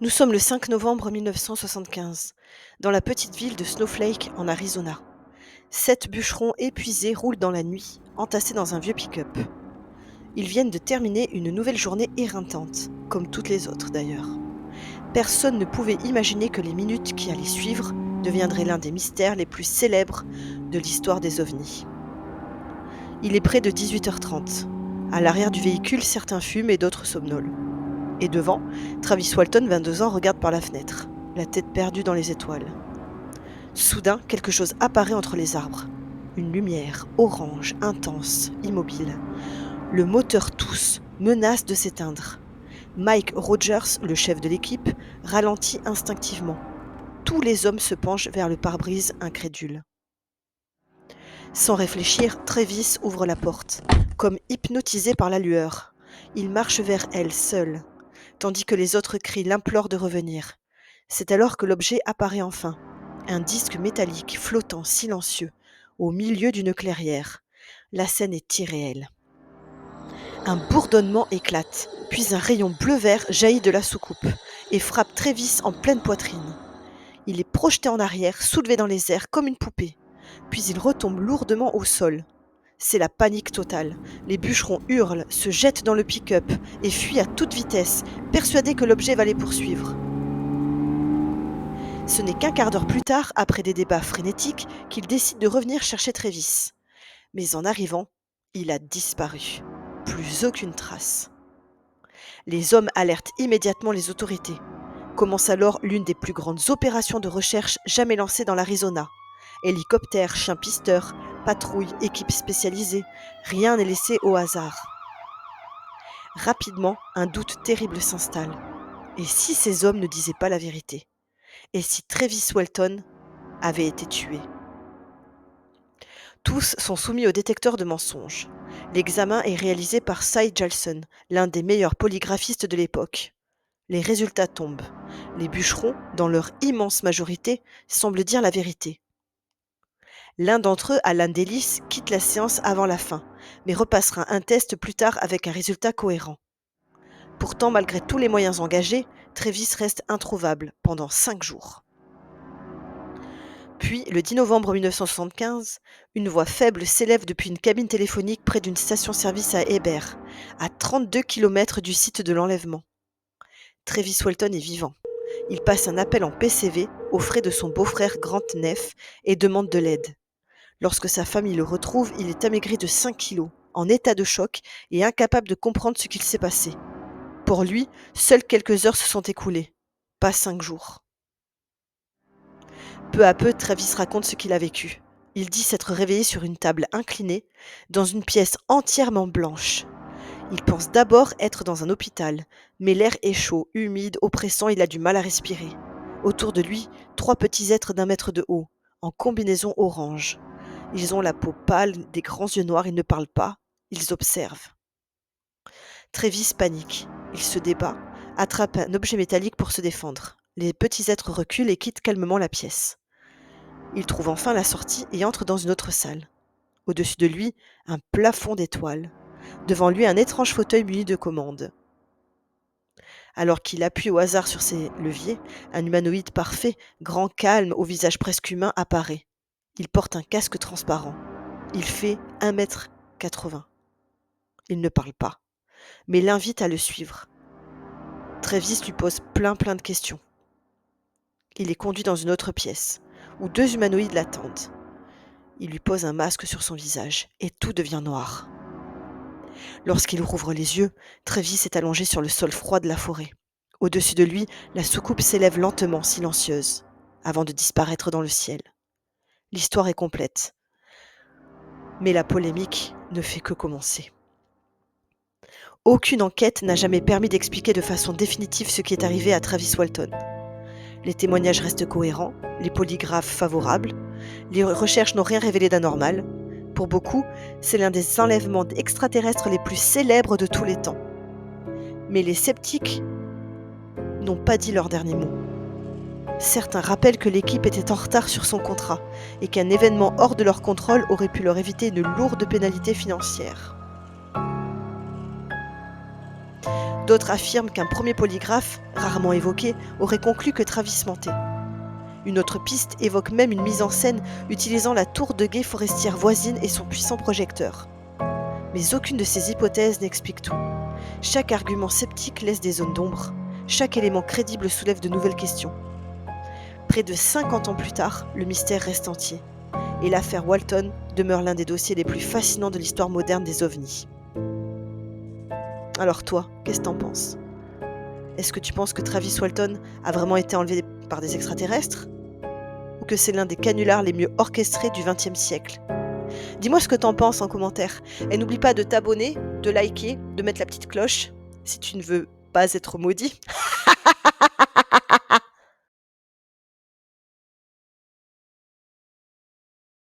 Nous sommes le 5 novembre 1975, dans la petite ville de Snowflake, en Arizona. 7 bûcherons épuisés roulent dans la nuit, entassés dans un vieux pick-up. Ils viennent de terminer une nouvelle journée éreintante, comme toutes les autres d'ailleurs. Personne ne pouvait imaginer que les minutes qui allaient suivre deviendraient l'un des mystères les plus célèbres de l'histoire des ovnis. Il est près de 18h30. À l'arrière du véhicule, certains fument et d'autres somnolent. Et devant, Travis Walton, 22 ans, regarde par la fenêtre, la tête perdue dans les étoiles. Soudain, quelque chose apparaît entre les arbres. Une lumière, orange, intense, immobile. Le moteur tousse, menace de s'éteindre. Mike Rogers, le chef de l'équipe, ralentit instinctivement. Tous les hommes se penchent vers le pare-brise incrédule. Sans réfléchir, Travis ouvre la porte, comme hypnotisé par la lueur. Il marche vers elle, seul, tandis que les autres crient l'implorent de revenir. C'est alors que l'objet apparaît enfin, un disque métallique flottant silencieux, au milieu d'une clairière. La scène est irréelle. Un bourdonnement éclate, puis un rayon bleu-vert jaillit de la soucoupe et frappe Travis en pleine poitrine. Il est projeté en arrière, soulevé dans les airs comme une poupée, puis il retombe lourdement au sol. C'est la panique totale. Les bûcherons hurlent, se jettent dans le pick-up et fuient à toute vitesse, persuadés que l'objet va les poursuivre. Ce n'est qu'un quart d'heure plus tard, après des débats frénétiques, qu'ils décident de revenir chercher Travis. Mais en arrivant, il a disparu. Plus aucune trace. Les hommes alertent immédiatement les autorités. Commence alors l'une des plus grandes opérations de recherche jamais lancées dans l'Arizona. Hélicoptères, chiens pisteurs, patrouilles, équipes spécialisées, rien n'est laissé au hasard. Rapidement, un doute terrible s'installe. Et si ces hommes ne disaient pas la vérité? Et si Travis Walton avait été tué? Tous sont soumis au détecteur de mensonges. L'examen est réalisé par Cy Jalson, l'un des meilleurs polygraphistes de l'époque. Les résultats tombent. Les bûcherons, dans leur immense majorité, semblent dire la vérité. L'un d'entre eux, Alan Delis, quitte la séance avant la fin, mais repassera un test plus tard avec un résultat cohérent. Pourtant, malgré tous les moyens engagés, Travis reste introuvable pendant 5 jours. Puis, le 10 novembre 1975, une voix faible s'élève depuis une cabine téléphonique près d'une station-service à Heber, à 32 km du site de l'enlèvement. Travis Walton est vivant. Il passe un appel en PCV aux frais de son beau-frère Grant Neff et demande de l'aide. Lorsque sa famille le retrouve, il est amaigri de 5 kilos, en état de choc et incapable de comprendre ce qu'il s'est passé. Pour lui, seules quelques heures se sont écoulées, pas 5 jours. Peu à peu, Travis raconte ce qu'il a vécu. Il dit s'être réveillé sur une table inclinée, dans une pièce entièrement blanche. Il pense d'abord être dans un hôpital, mais l'air est chaud, humide, oppressant, il a du mal à respirer. Autour de lui, 3 petits êtres d'1 mètre de haut, en combinaison orange. Ils ont la peau pâle, des grands yeux noirs, ils ne parlent pas, ils observent. Travis panique, il se débat, attrape un objet métallique pour se défendre. Les petits êtres reculent et quittent calmement la pièce. Il trouve enfin la sortie et entre dans une autre salle. Au-dessus de lui, un plafond d'étoiles. Devant lui, un étrange fauteuil muni de commandes. Alors qu'il appuie au hasard sur ses leviers, un humanoïde parfait, grand, calme, au visage presque humain, apparaît. Il porte un casque transparent. Il fait 1,80 m. Il ne parle pas, mais l'invite à le suivre. Travis lui pose plein de questions. Il est conduit dans une autre pièce, où 2 humanoïdes l'attendent. Il lui pose un masque sur son visage, et tout devient noir. Lorsqu'il rouvre les yeux, Travis est allongé sur le sol froid de la forêt. Au-dessus de lui, la soucoupe s'élève lentement, silencieuse, avant de disparaître dans le ciel. L'histoire est complète, mais la polémique ne fait que commencer. Aucune enquête n'a jamais permis d'expliquer de façon définitive ce qui est arrivé à Travis Walton. Les témoignages restent cohérents, les polygraphes favorables, les recherches n'ont rien révélé d'anormal. Pour beaucoup, c'est l'un des enlèvements extraterrestres les plus célèbres de tous les temps. Mais les sceptiques n'ont pas dit leur dernier mot. Certains rappellent que l'équipe était en retard sur son contrat et qu'un événement hors de leur contrôle aurait pu leur éviter une lourde pénalité financière. D'autres affirment qu'un premier polygraphe, rarement évoqué, aurait conclu que Travis mentait. Une autre piste évoque même une mise en scène utilisant la tour de guet forestière voisine et son puissant projecteur. Mais aucune de ces hypothèses n'explique tout. Chaque argument sceptique laisse des zones d'ombre. Chaque élément crédible soulève de nouvelles questions. Près de 50 ans plus tard, le mystère reste entier. Et l'affaire Walton demeure l'un des dossiers les plus fascinants de l'histoire moderne des ovnis. Alors toi, qu'est-ce que t'en penses? Est-ce que tu penses que Travis Walton a vraiment été enlevé par des extraterrestres? Ou que c'est l'un des canulars les mieux orchestrés du XXe siècle? Dis-moi ce que t'en penses en commentaire. Et n'oublie pas de t'abonner, de liker, de mettre la petite cloche, si tu ne veux pas être maudit.